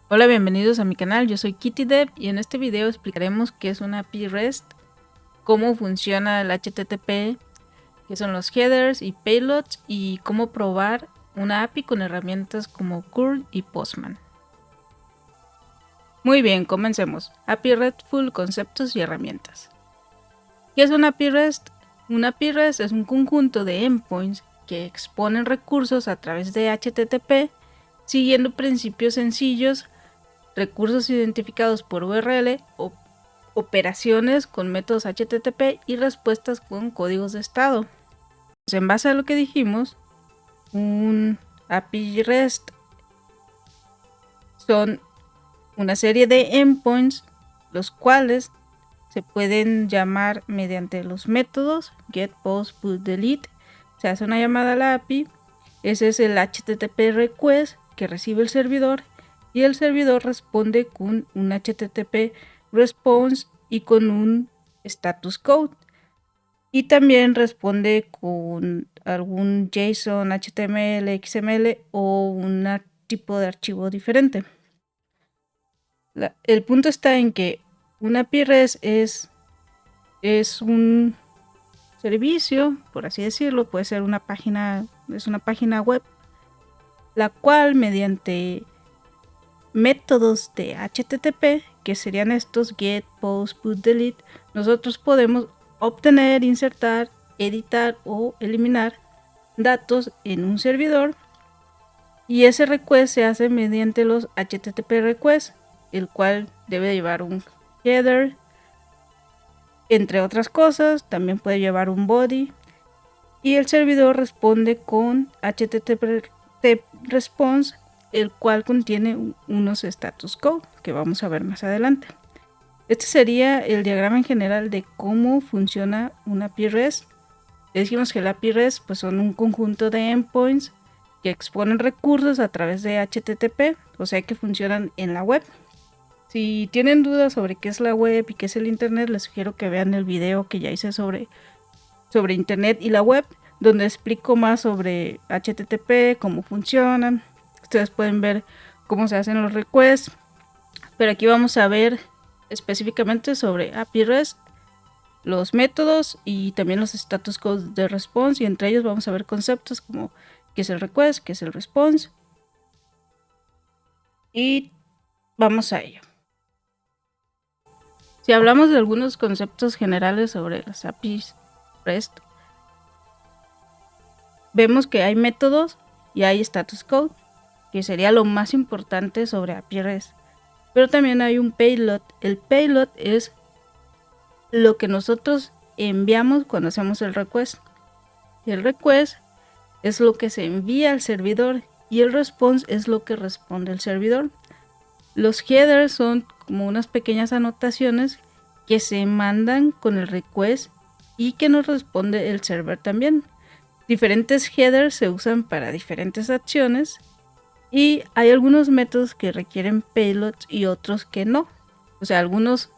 Hola, bienvenidos a mi canal, yo soy KittyDev y en este video explicaremos qué es una API REST, cómo funciona el HTTP, qué son los headers y payloads y cómo probar una API con herramientas como curl y Postman. Muy bien, comencemos. API RESTful, conceptos y herramientas. ¿Qué es una API REST? Una API REST es un conjunto de endpoints que exponen recursos a través de HTTP siguiendo principios sencillos, recursos identificados por URL o operaciones con métodos HTTP y respuestas con códigos de estado. Pues en base a lo que dijimos, un API REST son una serie de endpoints los cuales se pueden llamar mediante los métodos get, post, put, delete. Se hace una llamada a la API, ese es el HTTP request que recibe el servidor y el servidor responde con un HTTP response y con un status code. Y también responde con algún JSON, HTML, XML o un tipo de archivo diferente. El punto está en que una API REST es un servicio, por así decirlo, puede ser una página, es una página web, la cual mediante métodos de HTTP, que serían estos get, post, put, delete, nosotros podemos obtener, insertar, editar o eliminar datos en un servidor, y ese request se hace mediante los HTTP requests, el cual debe llevar un header, entre otras cosas. También puede llevar un body y el servidor responde con HTTP response, el cual contiene unos status code que vamos a ver más adelante. Este sería el diagrama en general de cómo funciona una API REST. Dijimos que la API REST pues son un conjunto de endpoints que exponen recursos a través de HTTP, o sea que funcionan en la web. Si tienen dudas sobre qué es la web y qué es el internet, les sugiero que vean el video que ya hice sobre internet y la web, donde explico más sobre HTTP, cómo funcionan. Ustedes pueden ver cómo se hacen los requests, pero aquí vamos a ver específicamente sobre API REST, los métodos y también los status codes de response, y entre ellos vamos a ver conceptos como qué es el request, qué es el response, y vamos a ello. Si hablamos de algunos conceptos generales sobre las APIs REST, vemos que hay métodos y hay status code, que sería lo más importante sobre API REST. Pero también hay un payload. El payload es lo que nosotros enviamos cuando hacemos el request. El request es lo que se envía al servidor y el response es lo que responde el servidor. Los headers son como unas pequeñas anotaciones que se mandan con el request y que nos responde el server también. Diferentes headers se usan para diferentes acciones y hay algunos métodos que requieren payloads y otros que no. O sea, algunos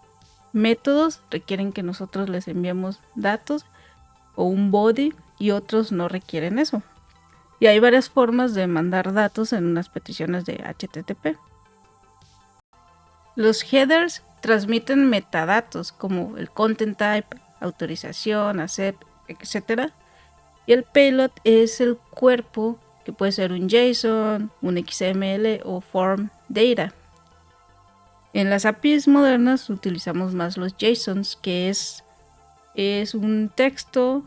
métodos requieren que nosotros les enviemos datos o un body y otros no requieren eso. Y hay varias formas de mandar datos en unas peticiones de HTTP. Los headers transmiten metadatos como el content type, autorización, accept, etc. Y el payload es el cuerpo, que puede ser un JSON, un XML o form data. En las APIs modernas utilizamos más los JSONs, que es un texto.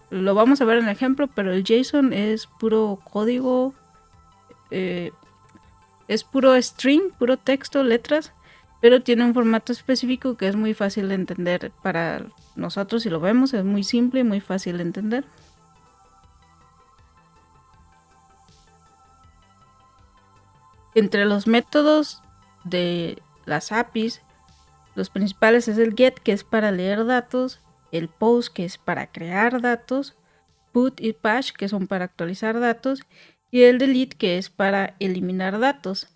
Lo vamos a ver en el ejemplo, pero el JSON es puro código, es puro string, puro texto, letras, pero tiene un formato específico que es muy fácil de entender para nosotros. Si lo vemos, es muy simple y muy fácil de entender. Entre los métodos de las APIs, los principales es el get, que es para leer datos, el post, que es para crear datos, put y push, que son para actualizar datos, y el delete, que es para eliminar datos.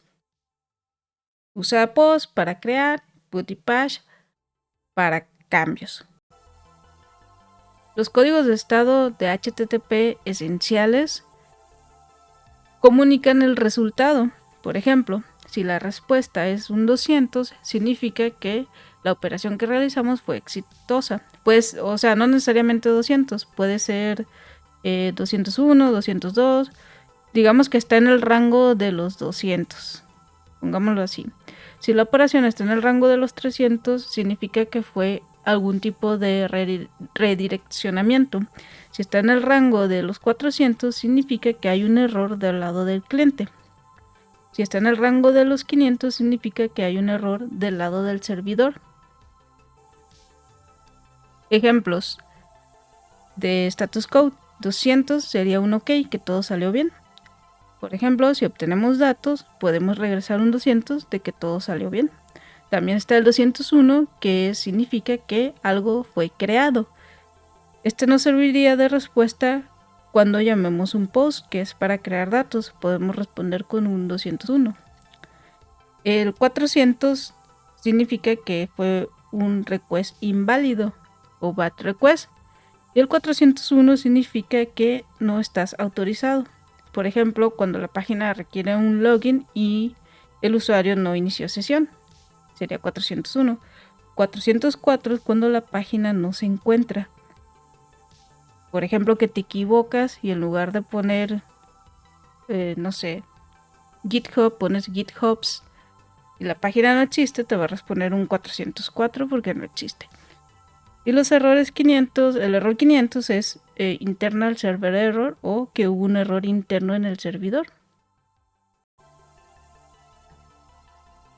Usa post para crear, put y push para cambios. Los códigos de estado de HTTP esenciales comunican el resultado. Por ejemplo, Si la respuesta es un 200, significa que la operación que realizamos fue exitosa. Pues, o sea, no necesariamente 200, puede ser 201, 202. Digamos que está en el rango de los 200. Pongámoslo así. Si la operación está en el rango de los 300, significa que fue algún tipo de redireccionamiento. Si está en el rango de los 400, significa que hay un error del lado del cliente. Si está en el rango de los 500, significa que hay un error del lado del servidor. Ejemplos de status code. 200 sería un OK, que todo salió bien. Por ejemplo, si obtenemos datos, podemos regresar un 200 de que todo salió bien. También está el 201, que significa que algo fue creado. Este nos serviría de respuesta cuando llamemos un post, que es para crear datos. Podemos responder con un 201. El 400 significa que fue un request inválido o bad request. Y el 401 significa que no estás autorizado. Por ejemplo, cuando la página requiere un login y el usuario no inició sesión, sería 401. 404 es cuando la página no se encuentra. Por ejemplo, que te equivocas y en lugar de poner, no sé, GitHub, pones GitHubs y la página no existe, te va a responder un 404 porque no existe. Y los errores 500, el error 500 es internal server error, o que hubo un error interno en el servidor.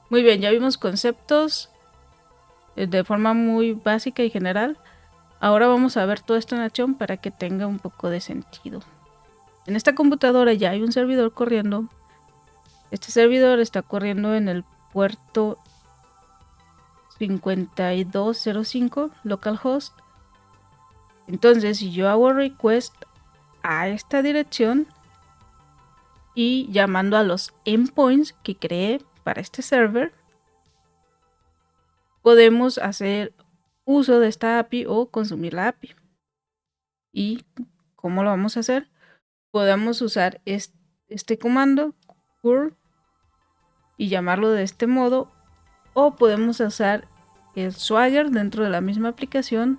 Muy bien, ya vimos conceptos de forma muy básica y general. Ahora vamos a ver todo esto en acción para que tenga un poco de sentido. En esta computadora ya hay un servidor corriendo. Este servidor está corriendo en el puerto 5205 localhost. Entonces, si yo hago request a esta dirección y llamando a los endpoints que creé para este server, podemos hacer uso de esta API o consumir la API. ¿Y cómo lo vamos a hacer? Podemos usar este comando curl y llamarlo de este modo, o podemos usar el Swagger dentro de la misma aplicación,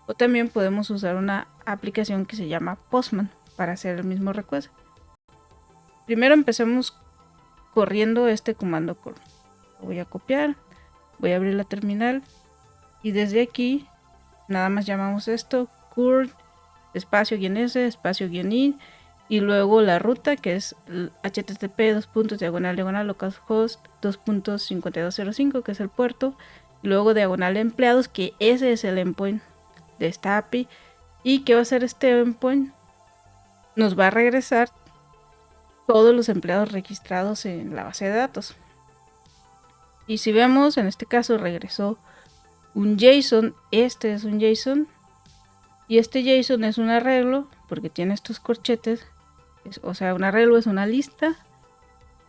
o también podemos usar una aplicación que se llama Postman para hacer el mismo request. Primero empecemos corriendo este comando curl. Lo voy a copiar, voy a abrir la terminal y desde aquí nada más llamamos esto curl espacio -s espacio -i y luego la ruta, que es http://localhost 2.5205, que es el puerto, y luego diagonal empleados, que ese es el endpoint de esta API. ¿Y qué va a hacer este endpoint? Nos va a regresar todos los empleados registrados en la base de datos. Y si vemos, en este caso regresó un JSON. Este es un JSON, y este JSON es un arreglo porque tiene estos corchetes. O sea, un arreglo es una lista,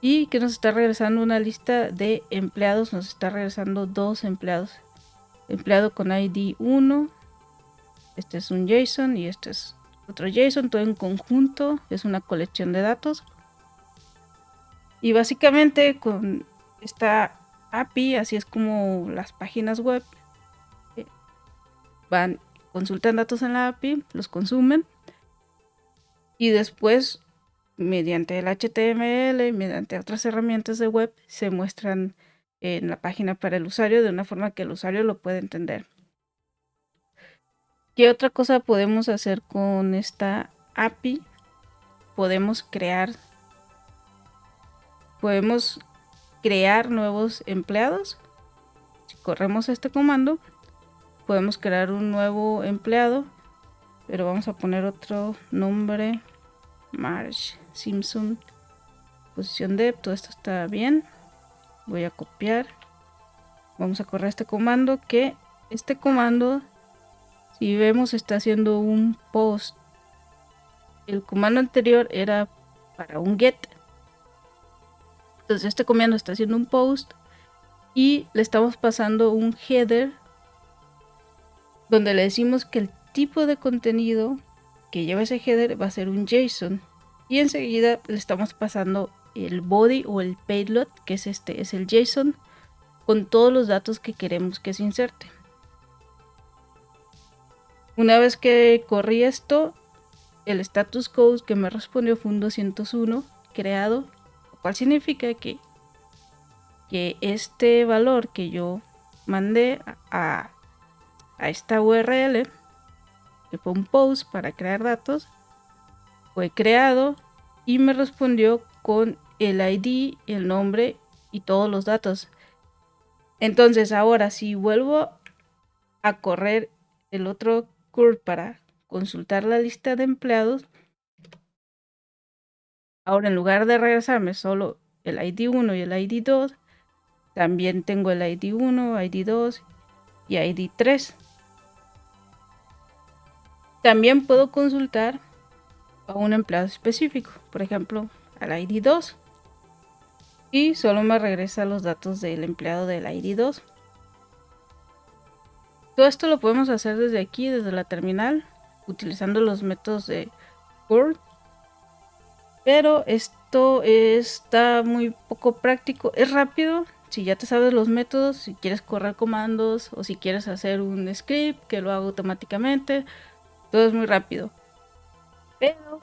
y que nos está regresando una lista de empleados. Nos está regresando dos empleados, empleado con ID 1. Este es un JSON y este es otro JSON, todo en conjunto. Es una colección de datos. Y básicamente con esta API, así es como las páginas web van, consultan datos en la API, los consumen, y después mediante el HTML y mediante otras herramientas de web se muestran en la página para el usuario de una forma que el usuario lo pueda entender. ¿Qué otra cosa podemos hacer con esta API? Podemos crear nuevos empleados. Si corremos este comando, podemos crear un nuevo empleado, pero vamos a poner otro nombre, Marge Simpson, posición dev. Todo esto está bien. Voy a copiar, vamos a correr este comando, que este comando, si vemos, está haciendo un post. El comando anterior era para un get. Entonces este comando está haciendo un post y le estamos pasando un header donde le decimos que el tipo de contenido que lleva ese header va a ser un JSON, y enseguida le estamos pasando el body o el payload, que es el JSON, con todos los datos que queremos que se inserte. Una vez que corrí esto, el status code que me respondió fue un 201 creado, lo cual significa que este valor que yo mandé a esta URL, que fue un post para crear datos, fue creado y me respondió con el ID, el nombre y todos los datos. Entonces ahora si vuelvo a correr el otro curl para consultar la lista de empleados, ahora en lugar de regresarme solo el ID 1 y el ID 2, también tengo el ID 1, ID 2 y ID 3. También puedo consultar a un empleado específico, por ejemplo al ID 2, y solo me regresa los datos del empleado del ID 2. Todo esto lo podemos hacer desde aquí, desde la terminal, utilizando los métodos de curl, pero esto está muy poco práctico. Es rápido si ya te sabes los métodos, si quieres correr comandos o si quieres hacer un script que lo haga automáticamente, todo es muy rápido. Pero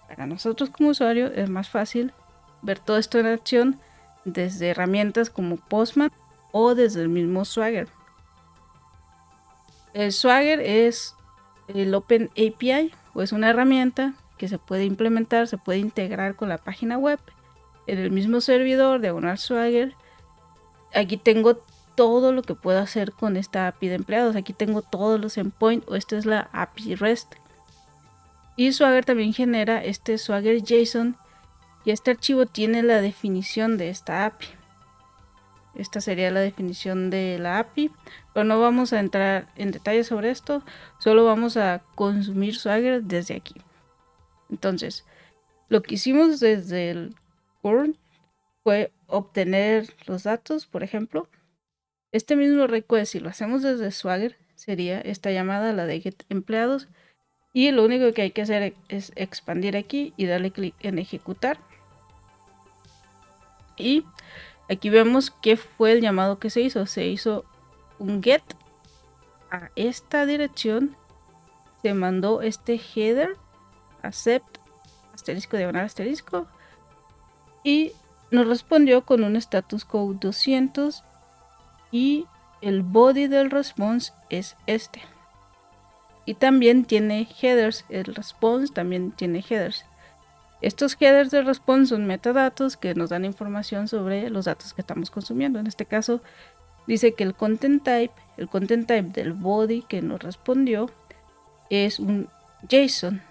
para nosotros como usuarios es más fácil ver todo esto en acción desde herramientas como Postman o desde el mismo Swagger. El Swagger es el Open API, o es una herramienta que se puede implementar, se puede integrar con la página web en el mismo servidor de Swagger. Aquí tengo todo lo que puedo hacer con esta API de empleados. Aquí tengo todos los endpoints, o esta es la API REST. Y Swagger también genera este Swagger JSON, y este archivo tiene la definición de esta API. Esta sería la definición de la API, pero no vamos a entrar en detalles sobre esto, solo vamos a consumir Swagger desde aquí. Entonces, lo que hicimos desde el curl fue obtener los datos. Por ejemplo, este mismo request, si lo hacemos desde Swagger, sería esta llamada, la de get empleados, y lo único que hay que hacer es expandir aquí y darle clic en ejecutar. Y aquí vemos que fue el llamado que se hizo. Se hizo un get a esta dirección, se mandó este header, accept, asterisco, diagonal, asterisco, y nos respondió con un status code 200, y el body del response es este. Y también tiene headers, el response también tiene headers. Estos headers de response son metadatos que nos dan información sobre los datos que estamos consumiendo. En este caso dice que el content type del body que nos respondió es un JSON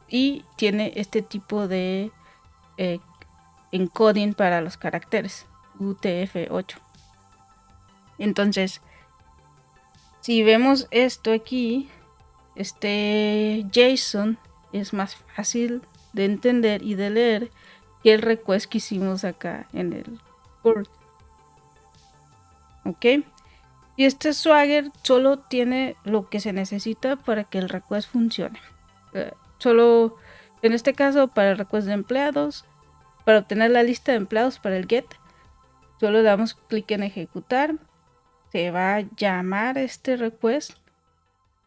y tiene este tipo de encoding para los caracteres, UTF-8. Entonces, si vemos esto aquí, este JSON es más fácil de entender y de leer que el request que hicimos acá en el curl. Ok, y este Swagger solo tiene lo que se necesita para que el request funcione. Solo en este caso, para el request de empleados, para obtener la lista de empleados para el get, solo damos clic en ejecutar, se va a llamar este request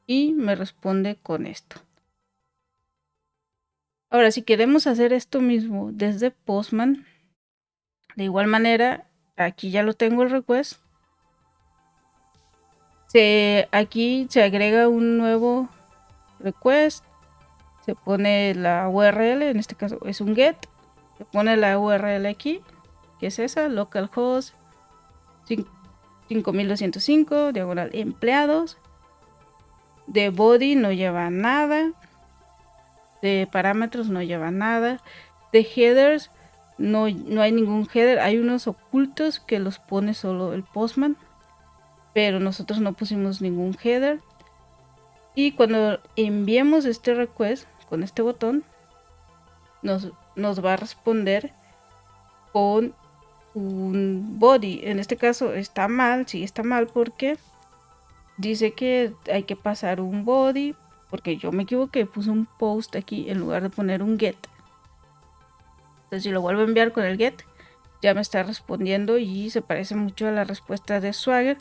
y me responde con esto. Ahora, si queremos hacer esto mismo desde Postman, de igual manera, aquí ya lo tengo el request. Aquí se agrega un nuevo request, se pone la URL, en este caso es un get, se pone la URL aquí, que es esa, localhost 5205, diagonal empleados. De body no lleva nada, de parámetros no lleva nada, de headers no hay ningún header, hay unos ocultos que los pone solo el Postman, pero nosotros no pusimos ningún header. Y cuando enviemos este request con este botón, nos va a responder con un body. En este caso está mal, sí está mal, porque dice que hay que pasar un body, porque yo me equivoqué, puse un post aquí en lugar de poner un get. Entonces si lo vuelvo a enviar con el get, ya me está respondiendo y se parece mucho a la respuesta de Swagger.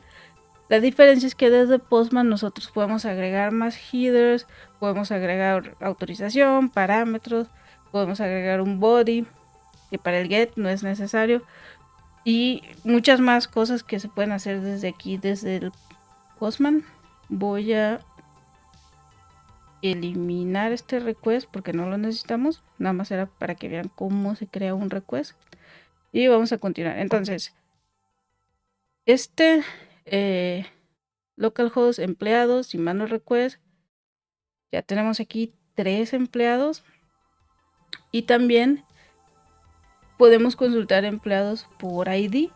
La diferencia es que desde Postman nosotros podemos agregar más headers, podemos agregar autorización, parámetros, podemos agregar un body, que para el get no es necesario, y muchas más cosas que se pueden hacer desde aquí, desde el Postman. Voy a eliminar este request porque no lo necesitamos, nada más era para que vean cómo se crea un request. Y vamos a continuar. Entonces, localhost empleados y mano request, ya tenemos aquí 3 empleados, y también podemos consultar empleados por ID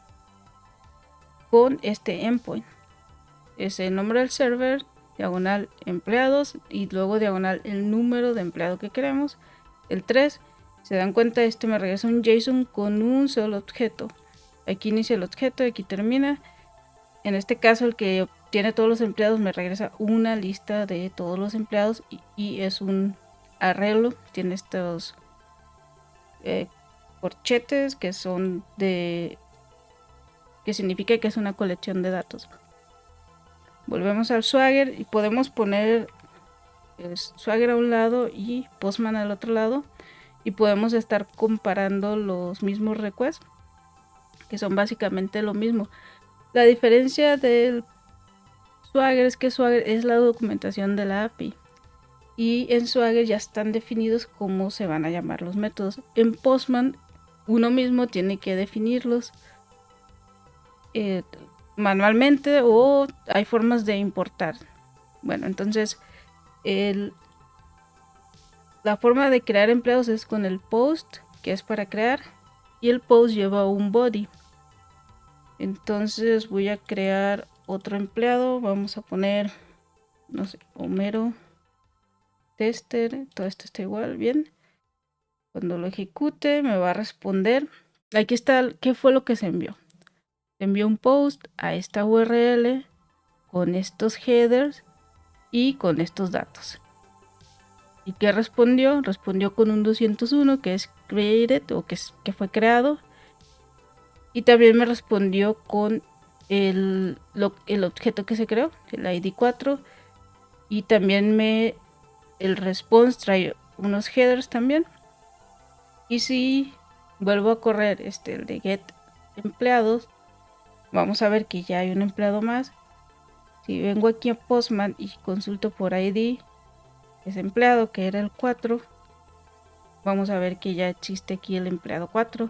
con este endpoint. Es el nombre del server, diagonal empleados y luego diagonal el número de empleado que queremos, el 3. Se dan cuenta, me regresa un JSON con un solo objeto. Aquí inicia el objeto, aquí termina. En este caso, el que tiene todos los empleados me regresa una lista de todos los empleados y es un arreglo. Tiene estos corchetes que son que significa que es una colección de datos. Volvemos al Swagger y podemos poner Swagger a un lado y Postman al otro lado, y podemos estar comparando los mismos requests, que son básicamente lo mismo. La diferencia del Swagger es que Swagger es la documentación de la API, y en Swagger ya están definidos cómo se van a llamar los métodos. En Postman uno mismo tiene que definirlos manualmente, o hay formas de importar. Bueno, entonces la forma de crear empleados es con el post, que es para crear, y el post lleva un body. Entonces voy a crear otro empleado, vamos a poner, no sé, Homero tester, todo esto está igual, bien. Cuando lo ejecute me va a responder. Aquí está qué fue lo que se envió. Se envió un post a esta URL con estos headers y con estos datos. ¿Y qué respondió? Respondió con un 201, que es created, o que fue creado. Y también me respondió con el objeto que se creó, el ID4. Y también el response trae unos headers también. Y si vuelvo a correr el de get empleados, vamos a ver que ya hay un empleado más. Si vengo aquí a Postman y consulto por ID, ese empleado que era el 4, vamos a ver que ya existe aquí el empleado 4.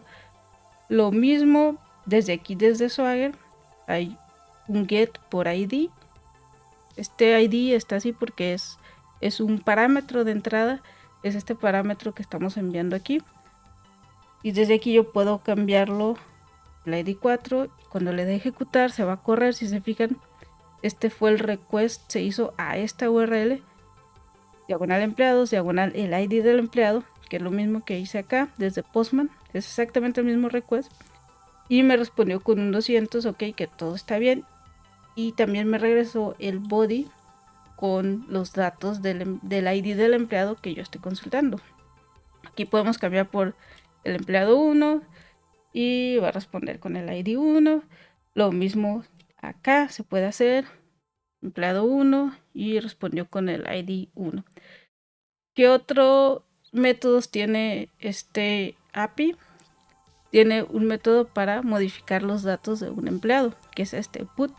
Lo mismo desde aquí, desde Swagger, hay un get por ID. Este ID está así porque es un parámetro de entrada, es este parámetro que estamos enviando aquí. Y desde aquí yo puedo cambiarlo, el ID 4, cuando le dé ejecutar se va a correr. Si se fijan, este fue el request, se hizo a esta URL, diagonal empleados, diagonal el ID del empleado, que es lo mismo que hice acá desde Postman, es exactamente el mismo request, y me respondió con un 200, ok, que todo está bien, y también me regresó el body con los datos del ID del empleado que yo estoy consultando. Aquí podemos cambiar por el empleado 1 y va a responder con el ID 1. Lo mismo acá se puede hacer, empleado 1, y respondió con el ID 1. ¿Qué otros métodos tiene este API? Tiene un método para modificar los datos de un empleado, que es este put.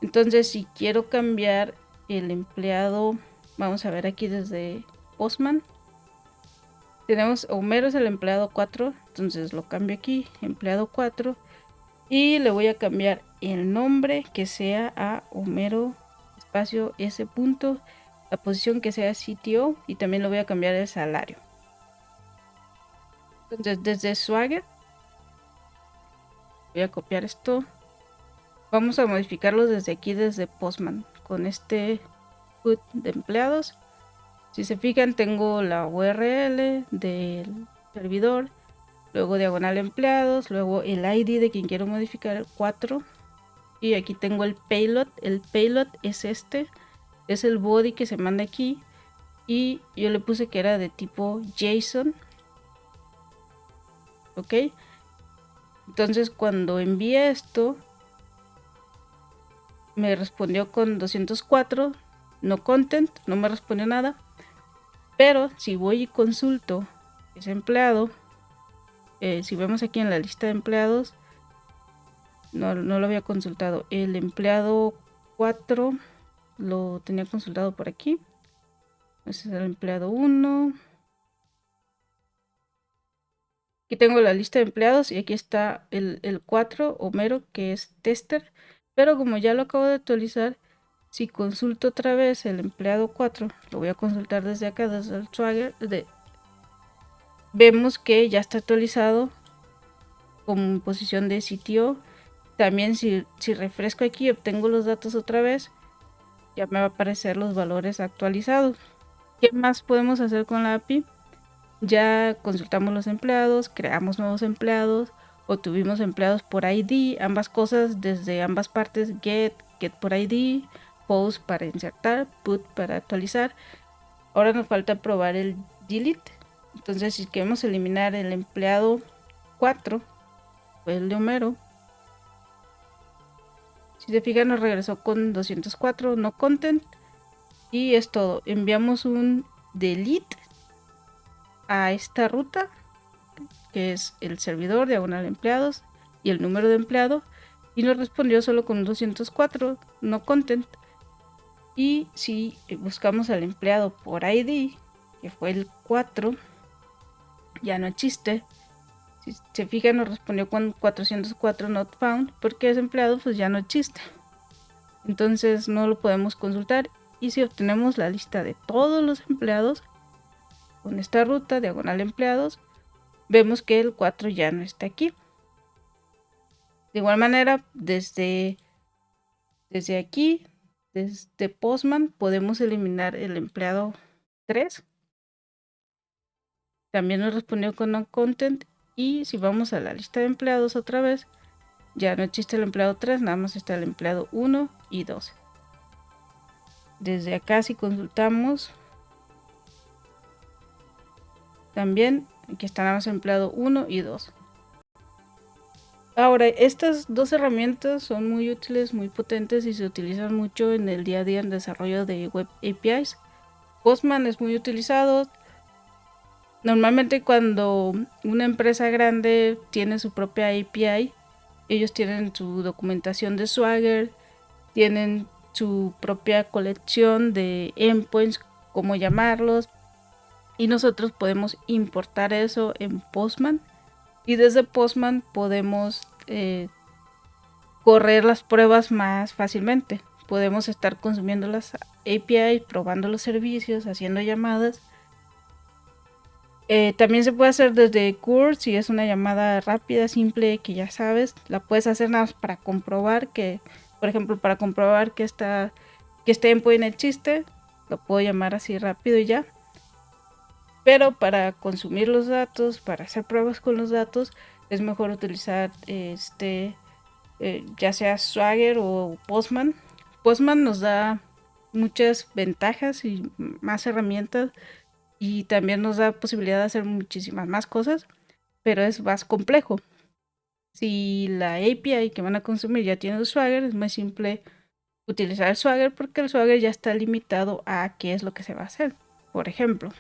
Entonces, si quiero cambiar el empleado, vamos a ver aquí desde Postman. Tenemos Homero es el empleado 4, entonces lo cambio aquí, empleado 4, y le voy a cambiar el nombre que sea a Homero espacio S punto, la posición que sea CTO, y también le voy a cambiar el salario. Entonces desde Swagger voy a copiar esto, vamos a modificarlo desde aquí, desde Postman, con este put de empleados. Si se fijan, tengo la URL del servidor, luego diagonal empleados, luego el ID de quien quiero modificar, el 4, y aquí tengo el payload. El payload es es el body que se manda aquí, y yo le puse que era de tipo JSON, ¿ok? Entonces cuando envié esto, me respondió con 204, no content, no me respondió nada. Pero si voy y consulto ese empleado, si vemos aquí en la lista de empleados, no lo había consultado. El empleado 4 lo tenía consultado por aquí. Ese es el empleado 1. Aquí tengo la lista de empleados y aquí está el 4, Homero, que es tester. Pero como ya lo acabo de actualizar, si consulto otra vez el empleado 4, lo voy a consultar desde acá, desde el Swagger, vemos que ya está actualizado como posición de CTO. También si refresco aquí y obtengo los datos otra vez, ya me va a aparecer los valores actualizados. ¿Qué más podemos hacer con la API? Ya consultamos los empleados, creamos nuevos empleados, obtuvimos empleados por ID, ambas cosas desde ambas partes, get por ID, post para insertar, put para actualizar. Ahora nos falta probar el delete. Entonces si queremos eliminar el empleado 4, pues el de Homero, si se fijan nos regresó con 204, no content, y es todo. Enviamos un delete a esta ruta, que es el servidor diagonal empleados y el número de empleado, y nos respondió solo con 204, no content. Y si buscamos al empleado por ID, que fue el 4, ya no existe. Si se fijan nos respondió con 404 not found, porque ese empleado pues ya no existe. Entonces no lo podemos consultar. Y si obtenemos la lista de todos los empleados con esta ruta diagonal empleados, vemos que el 4 ya no está aquí. De igual manera, desde aquí, desde Postman, podemos eliminar el empleado 3. También nos respondió con no content. Y si vamos a la lista de empleados otra vez, ya no existe el empleado 3, nada más está el empleado 1 y 2. Desde acá si consultamos, también aquí está nada más empleado 1 y 2. Ahora, estas dos herramientas son muy útiles, muy potentes y se utilizan mucho en el día a día en desarrollo de web APIs. Postman es muy utilizado. Normalmente cuando una empresa grande tiene su propia API, ellos tienen su documentación de Swagger, tienen su propia colección de endpoints, cómo llamarlos, y nosotros podemos importar eso en Postman, y desde Postman podemos correr las pruebas más fácilmente. Podemos estar consumiendo las APIs, probando los servicios, haciendo llamadas. También se puede hacer desde Curl, si es una llamada rápida, simple, que ya sabes, la puedes hacer nada más para comprobar que, por ejemplo, para comprobar que este endpoint existe, lo puedo llamar así rápido y ya. Pero para consumir los datos, para hacer pruebas con los datos, es mejor utilizar ya sea Swagger o Postman. Postman nos da muchas ventajas y más herramientas, y también nos da posibilidad de hacer muchísimas más cosas, pero es más complejo. Si la API que van a consumir ya tiene el Swagger, es muy simple utilizar el Swagger, porque el Swagger ya está limitado a qué es lo que se va a hacer. Por ejemplo,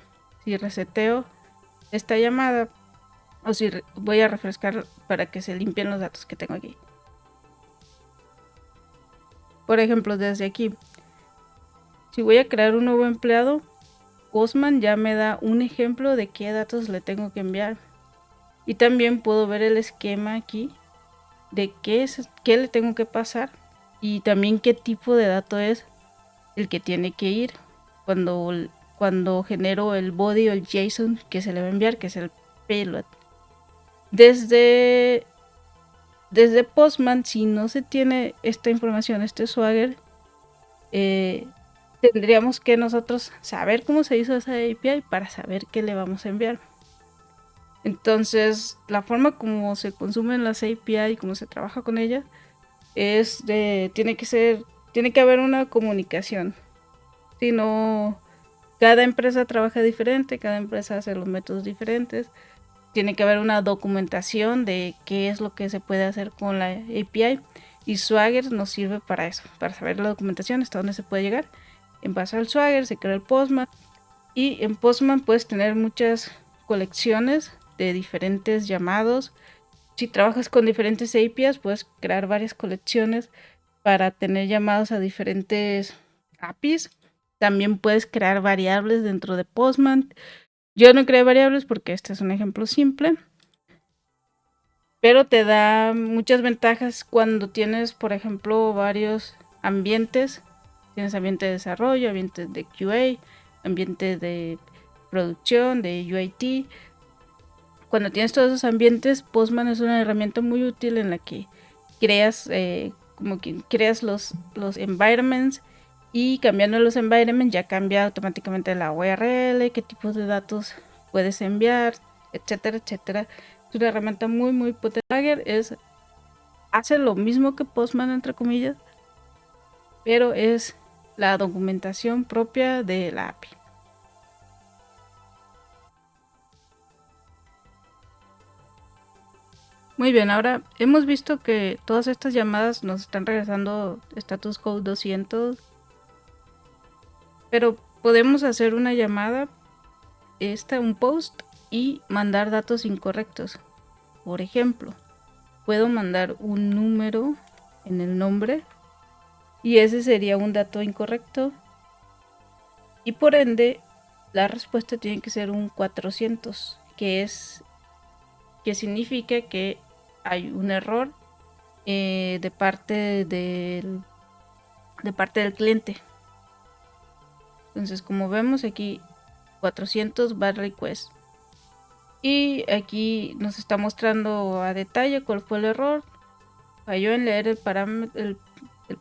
si reseteo esta llamada, o si voy a refrescar para que se limpien los datos que tengo aquí. Por ejemplo, desde aquí, si voy a crear un nuevo empleado, Postman ya me da un ejemplo de qué datos le tengo que enviar. Y también puedo ver el esquema aquí de qué le tengo que pasar, y también qué tipo de dato es el que tiene que ir cuando genero el body o el JSON que se le va a enviar, que es el payload. Desde Postman, si no se tiene esta información, este Swagger, tendríamos que nosotros saber cómo se hizo esa API para saber qué le vamos a enviar. Entonces, la forma como se consumen las API y cómo se trabaja con ellas tiene que haber una comunicación. Si no, cada empresa trabaja diferente, cada empresa hace los métodos diferentes. tiene que haber una documentación de qué es lo que se puede hacer con la API, y Swagger nos sirve para eso, para saber la documentación, hasta dónde se puede llegar. En base al Swagger se crea el Postman, y en Postman puedes tener muchas colecciones de diferentes llamados. Si trabajas con diferentes APIs, puedes crear varias colecciones para tener llamados a diferentes APIs. También puedes crear variables dentro de Postman. Yo no creé variables porque este es un ejemplo simple, pero te da muchas ventajas cuando tienes, por ejemplo, varios ambientes. Tienes ambiente de desarrollo, ambientes de QA, ambiente de producción, de UAT. Cuando tienes todos esos ambientes, Postman es una herramienta muy útil en la que creas los environments, y cambiando los environments ya cambia automáticamente la URL, qué tipos de datos puedes enviar, etcétera, etcétera. Es una herramienta muy muy potente. Swagger hace lo mismo que Postman, entre comillas, pero es la documentación propia de la API. Muy bien, ahora hemos visto que todas estas llamadas nos están regresando status code 200, pero podemos hacer una llamada, un post, y mandar datos incorrectos. Por ejemplo, puedo mandar un número en el nombre y ese sería un dato incorrecto, y por ende la respuesta tiene que ser un 400, que significa que hay un error de parte del cliente. Entonces, como vemos aquí, 400 bad request, y aquí nos está mostrando a detalle cuál fue el error. Falló en leer el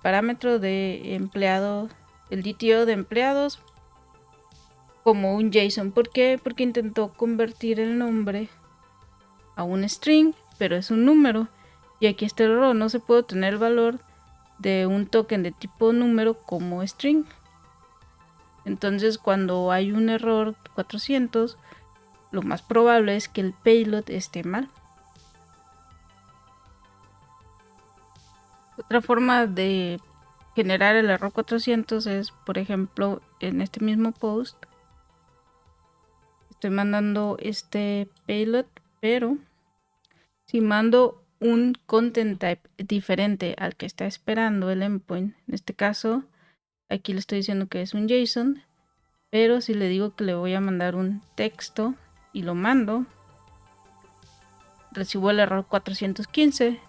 parámetro de empleado, el DTO de empleados, como un JSON. ¿Por qué? Porque intentó convertir el nombre a un string, pero es un número, y aquí está el error. No se puede obtener el valor de un token de tipo número como string. Entonces, cuando hay un error 400, lo más probable es que el payload esté mal. Otra forma de generar el error 400 es, por ejemplo, en este mismo post estoy mandando este payload, pero si mando un content type diferente al que está esperando el endpoint, en este caso aquí le estoy diciendo que es un JSON, pero si le digo que le voy a mandar un texto y lo mando, recibo el error 415.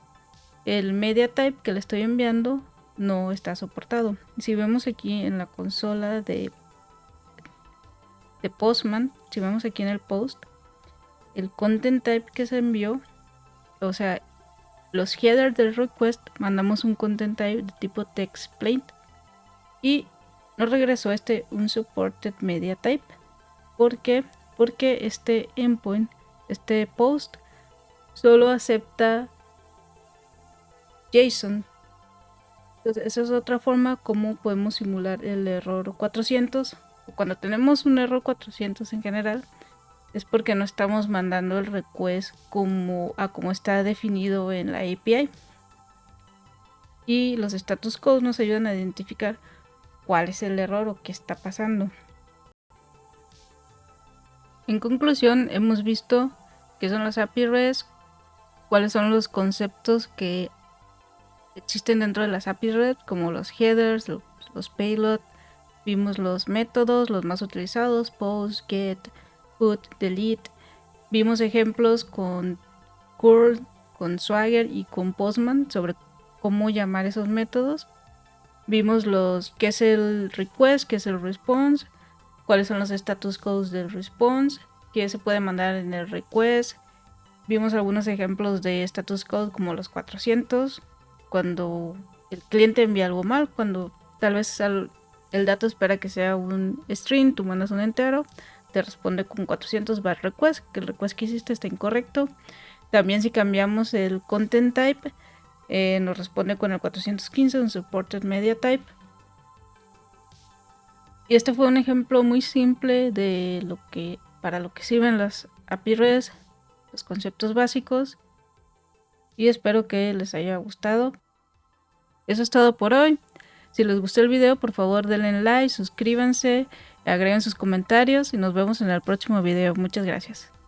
El media type que le estoy enviando no está soportado. Si vemos aquí en la consola de Postman, si vemos aquí en el post, el content type que se envió, o sea, los headers del request, mandamos un content type de tipo text plain y nos regresó un supported media type. ¿Por qué? Porque este endpoint, este post, solo acepta JSON. Entonces, esa es otra forma como podemos simular el error 400. Cuando tenemos un error 400 en general, es porque no estamos mandando el request como está definido en la API. Y los status codes nos ayudan a identificar cuál es el error o qué está pasando. En conclusión, hemos visto qué son las API REST, cuáles son los conceptos que existen dentro de las API REST, como los headers, los payload. Vimos los métodos, los más utilizados: post, get, put, delete. Vimos ejemplos con curl, con Swagger y con Postman sobre cómo llamar esos métodos. Vimos qué es el request, qué es el response, cuáles son los status codes del response, qué se puede mandar en el request. Vimos algunos ejemplos de status code como los 400, cuando el cliente envía algo mal, cuando tal vez el dato espera que sea un string, tú mandas un entero, te responde con 400 bar request, que el request que hiciste está incorrecto. También si cambiamos el content type, nos responde con el 415, un supported media type. Y este fue un ejemplo muy simple de para lo que sirven las API REST. los conceptos básicos. Y espero que les haya gustado. Eso es todo por hoy. Si les gustó el video, por favor denle like, suscríbanse, agreguen sus comentarios y nos vemos en el próximo video. Muchas gracias.